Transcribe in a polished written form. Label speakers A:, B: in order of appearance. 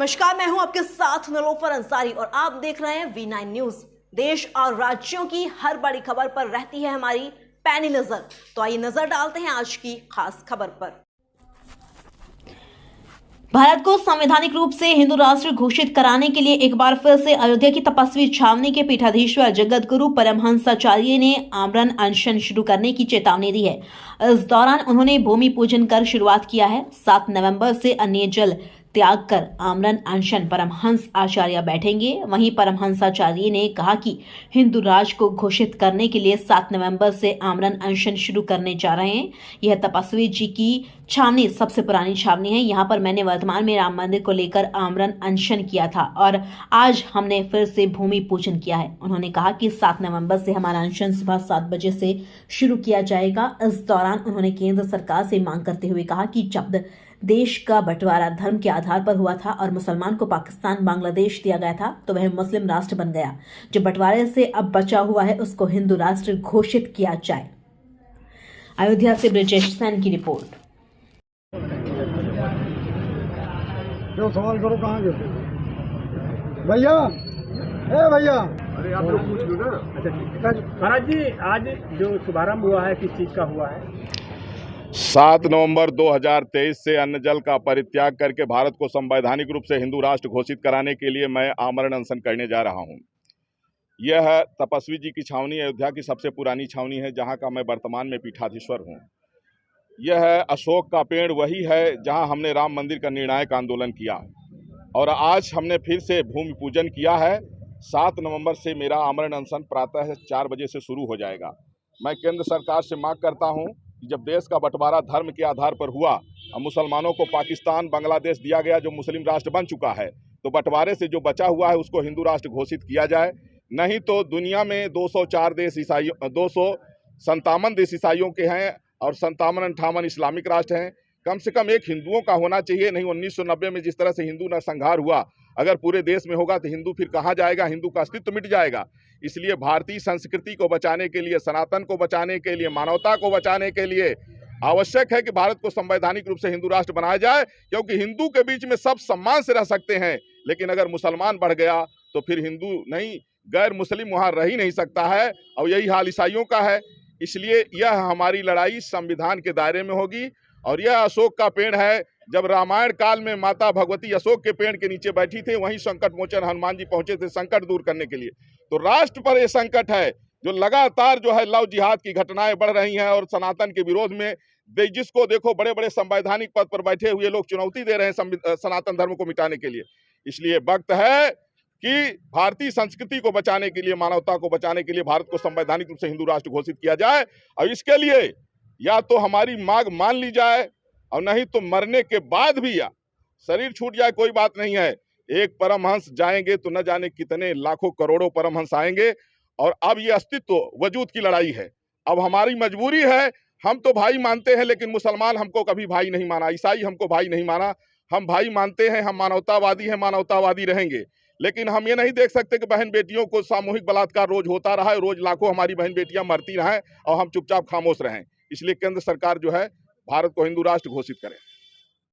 A: नमस्कार, मैं हूं आपके साथ निलोफर अंसारी और आप देख रहे हैं V9 न्यूज। देश और राज्यों की हर बड़ी खबर पर रहती है हमारी पैनी नजर। तो आइए नजर डालते हैं आज की खास खबर पर। भारत को संवैधानिक रूप से हिंदू राष्ट्र घोषित कराने के लिए एक बार फिर से अयोध्या की तपस्वी छावनी के पीठाधीश्वर जगत गुरु परमहंसाचार्य ने आमरण अनशन शुरू करने की चेतावनी दी है। इस दौरान उन्होंने भूमि पूजन कर शुरुआत किया है। 7 नवंबर से अन्य जल त्याग कर आमरण अनशन परमहंस आचार्य बैठेंगे। वहीं परमहंसाचार्य ने कहा कि हिंदू राष्ट्र को घोषित करने के लिए 7 नवंबर से आमरण अनशन शुरू करने जा रहे हैं। यह तपस्वी जी की छावनी सबसे पुरानी छावनी है। यहाँ पर मैंने वर्तमान में राम मंदिर को लेकर आमरण अनशन किया था और आज हमने फिर से भूमि पूजन किया है। उन्होंने कहा कि 7 नवंबर से हमारा अनशन सुबह 7 बजे से शुरू किया जाएगा। इस दौरान उन्होंने केंद्र सरकार से मांग करते हुए कहा कि जब देश का बंटवारा धर्म के आधार पर हुआ था और मुसलमान को पाकिस्तान बांग्लादेश दिया गया था तो वह मुस्लिम राष्ट्र बन गया। जो बंटवारे से अब बचा हुआ है उसको हिंदू राष्ट्र घोषित किया जाए। अयोध्या से ब्रिजेश सैन की रिपोर्ट।
B: जो सवाल करो कहाँ गए भैया? भैया
C: अरे आप लोग पूछ लो ना। महाराज जी, आज जो शुभारंभ हुआ है किस चीज का हुआ है?
D: 7 नवंबर 2023 से अन्न जल का परित्याग करके भारत को संवैधानिक रूप से हिंदू राष्ट्र घोषित कराने के लिए मैं आमरण अनशन करने जा रहा हूं। यह तपस्वी जी की छावनी अयोध्या की सबसे पुरानी छावनी है, जहां का मैं वर्तमान में पीठाधीश्वर हूं। यह अशोक का पेड़ वही है जहां हमने राम मंदिर का निर्णायक आंदोलन किया और आज हमने फिर से भूमि पूजन किया है। 7 नवंबर से मेरा आमरण अनशन प्रातः 4 बजे से शुरू हो जाएगा। मैं केंद्र सरकार से मांग करता हूं कि जब देश का बंटवारा धर्म के आधार पर हुआ और मुसलमानों को पाकिस्तान बांग्लादेश दिया गया, जो मुस्लिम राष्ट्र बन चुका है, तो बंटवारे से जो बचा हुआ है उसको हिंदू राष्ट्र घोषित किया जाए। नहीं तो दुनिया में 204 देश ईसाइयों 257 देश ईसाइयों के हैं और 57-58 इस्लामिक राष्ट्र हैं। कम से कम एक हिंदुओं का होना चाहिए। नहीं 1990 में जिस तरह से हिंदू नरसंहार हुआ, अगर पूरे देश में होगा तो हिंदू फिर कहाँ जाएगा? हिंदू का अस्तित्व मिट जाएगा। इसलिए भारतीय संस्कृति को बचाने के लिए, सनातन को बचाने के लिए, मानवता को बचाने के लिए आवश्यक है कि भारत को संवैधानिक रूप से हिंदू राष्ट्र बनाया जाए, क्योंकि हिंदू के बीच में सब सम्मान से रह सकते हैं। लेकिन अगर मुसलमान बढ़ गया तो फिर हिंदू नहीं, गैर मुस्लिम वहाँ रह ही नहीं सकता है और यही हाल ईसाइयों का है। इसलिए यह हमारी लड़ाई संविधान के दायरे में होगी। और यह अशोक का पेड़ है। जब रामायण काल में माता भगवती अशोक के पेड़ के नीचे बैठी थी, वहीं संकट मोचन हनुमान जी पहुंचे थे संकट दूर करने के लिए। तो राष्ट्र पर यह संकट है जो लगातार जो है लव जिहाद की घटनाएं बढ़ रही हैं और सनातन के विरोध में जिसको देखो बड़े बड़े संवैधानिक पद पर बैठे हुए लोग चुनौती दे रहे हैं सनातन धर्म को मिटाने के लिए। इसलिए वक्त है कि भारतीय संस्कृति को बचाने के लिए, मानवता को बचाने के लिए भारत को संवैधानिक रूप से हिंदू राष्ट्र घोषित किया जाए। और इसके लिए या तो हमारी मांग मान ली जाए और नहीं तो मरने के बाद भी या शरीर छूट जाए, कोई बात नहीं है। एक परमहंस जाएंगे तो न जाने कितने लाखों करोड़ों परमहंस आएंगे। और अब ये अस्तित्व वजूद की लड़ाई है। अब हमारी मजबूरी है। हम तो भाई मानते हैं, लेकिन मुसलमान हमको कभी भाई नहीं माना, ईसाई हमको भाई नहीं माना। हम भाई मानते हैं, हम मानवतावादी हैं, मानवतावादी रहेंगे। लेकिन हम ये नहीं देख सकते कि बहन बेटियों को सामूहिक बलात्कार रोज होता रहा है, रोज लाखों हमारी बहन बेटियां मरती रहें और हम चुपचाप खामोश रहें। इसलिए केंद्र सरकार जो है भारत को हिंदू राष्ट्र घोषित करे।